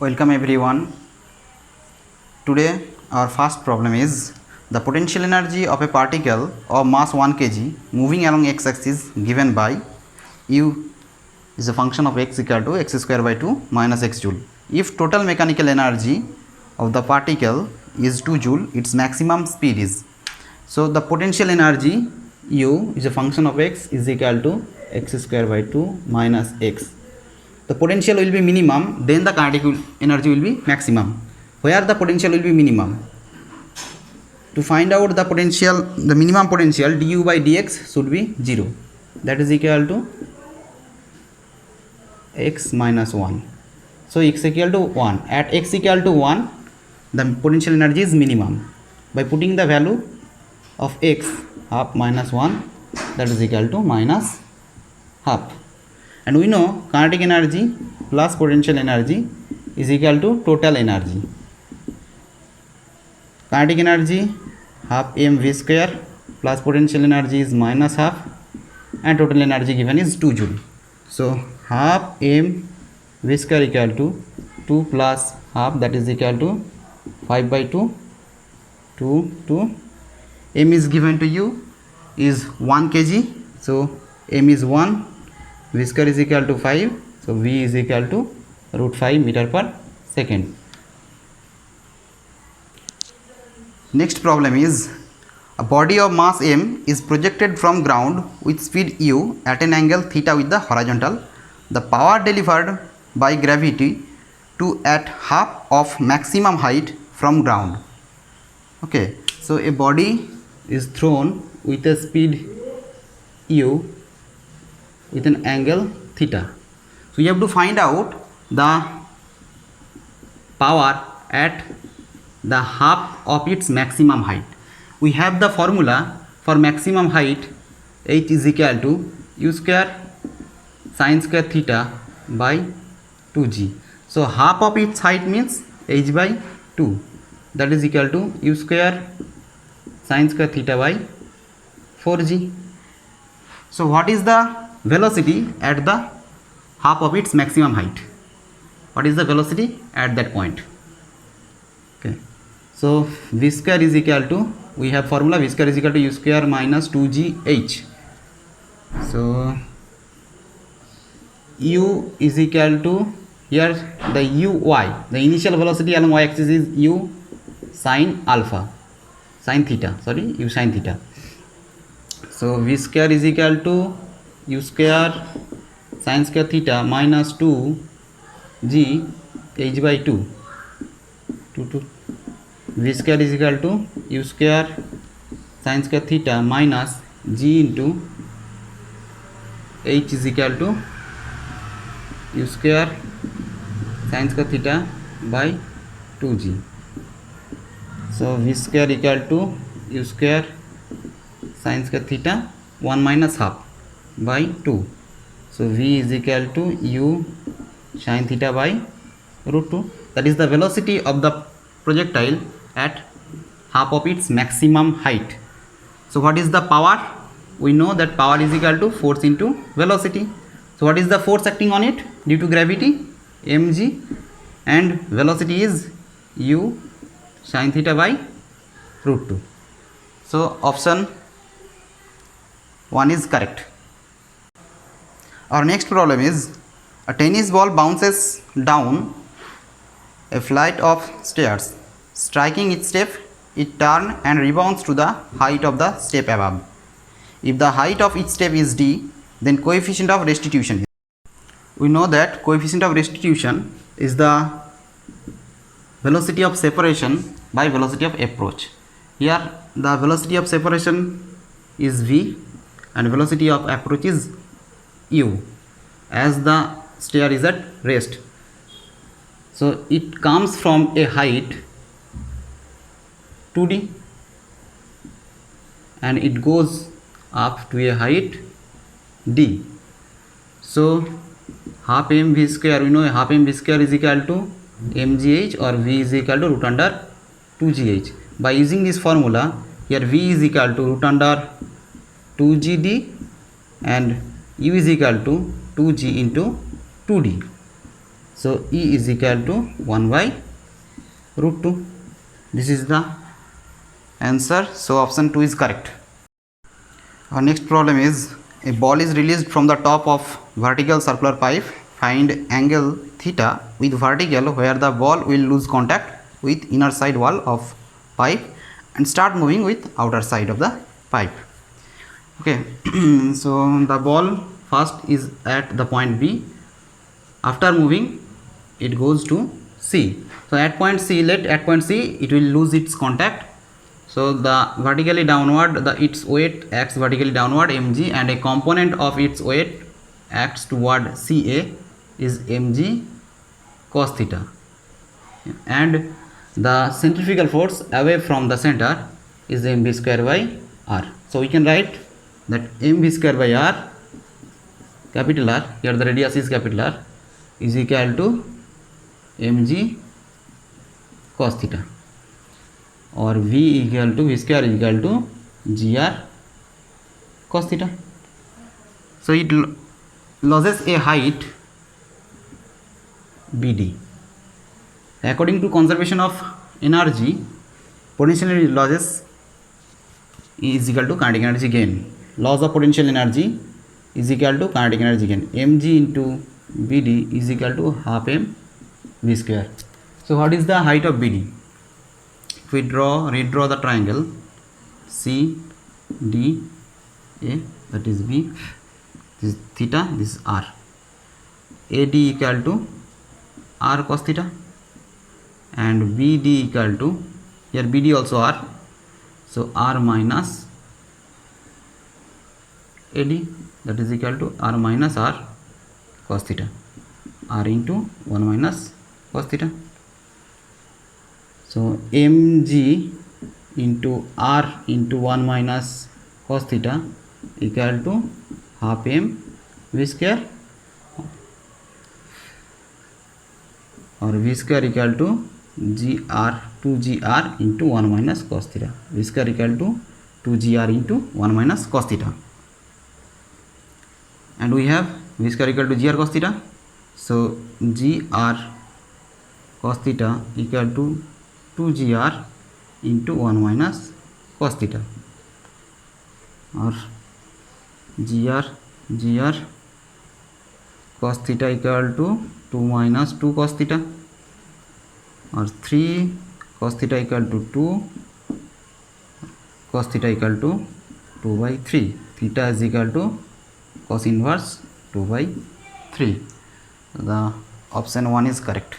Welcome everyone. Today our first problem is the potential energy of a particle of mass 1 kg moving along x-axis given by u is a function of x equal to x square by 2 minus x joule. If total mechanical energy of the particle is 2 joule, its maximum speed is. So the potential energy u is a function of x is equal to x square by 2 minus x. The potential will be minimum, then the kinetic energy will be maximum. Where the potential will be minimum? To find out the potential, the minimum potential du by dx should be 0. That is equal to x minus 1. So x equal to 1. At x equal to 1, the potential energy is minimum. By putting the value of x half minus 1, that is equal to minus half. And we know kinetic energy plus potential energy is equal to total energy. Kinetic energy half mv square plus potential energy is minus half, and total energy given is 2 joule. So half mv square equal to 2 plus half, that is equal to 5 by 2, 2 m is given to you is 1 kg. So m is 1, v square is equal to 5, so v is equal to root 5 meter per second. Next problem is a body of mass m is projected from ground with speed u at an angle theta with the horizontal. The power delivered by gravity to at half of maximum height from ground. Okay, so a body is thrown with a speed u with an angle theta. So you have to find out the power at the half of its maximum height. We have the formula for maximum height, h is equal to u square sin square theta by 2g. So half of its height means h by 2, that is equal to u square sin square theta by 4g. So what is the velocity at the half of its maximum height? What is the velocity at that point? Okay, so v square is equal to, we have formula v square is equal to u square minus 2gh. So u is equal to, here the uy, the initial velocity along y axis is u sin alpha, sin theta, sorry, u sin theta. So v square is equal to u square sin square theta minus 2g h by 2 v square is equal to u square sin square theta minus g into h is equal to u square sin square theta by 2g. So v square equal to u square sin square theta 1 minus half by 2. So v is equal to u sin theta by root 2. That is the velocity of the projectile at half of its maximum height. So what is the power? We know that power is equal to force into velocity. So what is the force acting on it due to gravity? mg, and velocity is u sin theta by root 2. So option 1 is correct. Our next problem is a tennis ball bounces down a flight of stairs. Striking its step, it turns and rebounds to the height of the step above. If the height of each step is d, then coefficient of restitution. We know that coefficient of restitution is the velocity of separation by velocity of approach. Here the velocity of separation is v and velocity of approach is u, as the stair is at rest. So it comes from a height 2d and it goes up to a height d. So half mv square, we know half mv square is equal to mgh, or v is equal to root under 2gh. By using this formula, here v is equal to root under 2gd and u is equal to 2g into 2d. So E is equal to 1 by root 2. This is the answer. So option 2 is correct. Our next problem is a ball is released from the top of vertical circular pipe. Find angle theta with vertical where the ball will lose contact with inner side wall of pipe and start moving with outer side of the pipe. Okay, so the ball first is at the point B. After moving, it goes to C. So at point C, it will lose its contact. So the vertically downward, its weight acts vertically downward mg, and a component of its weight acts toward CA is mg cos theta, and the centrifugal force away from the center is mv square by r. So we can write that mv square by r, capital R, here the radius is capital R, is equal to mg cos theta, or v square is equal to gr cos theta. So it loses a height bd. According to conservation of energy, potential energy losses is equal to kinetic energy gain. Loss of potential energy is equal to kinetic energy gain. mg into bd is equal to half m v square. So what is the height of bd? If we redraw the triangle C D A, that is B, this is theta, this is R. AD equal to R cos theta, and BD equal to, here BD also R, so R minus AD, that is equal to R minus R cos theta, R into 1 minus cos theta. So mg into r into 1 minus cos theta equal to half m v square, or v square equal to gr 2gr into 1 minus cos theta. V square equal to 2gr into 1 minus cos theta, and we have v square equal to gr cos theta. So gr cos theta equal to 2gr into 1 minus cos theta, or gr cos theta equal to 2 minus 2 cos theta, or 3 cos theta equal to 2 cos theta equal to 2 by 3. Theta is equal to cos inverse 2 by 3. The option 1 is correct.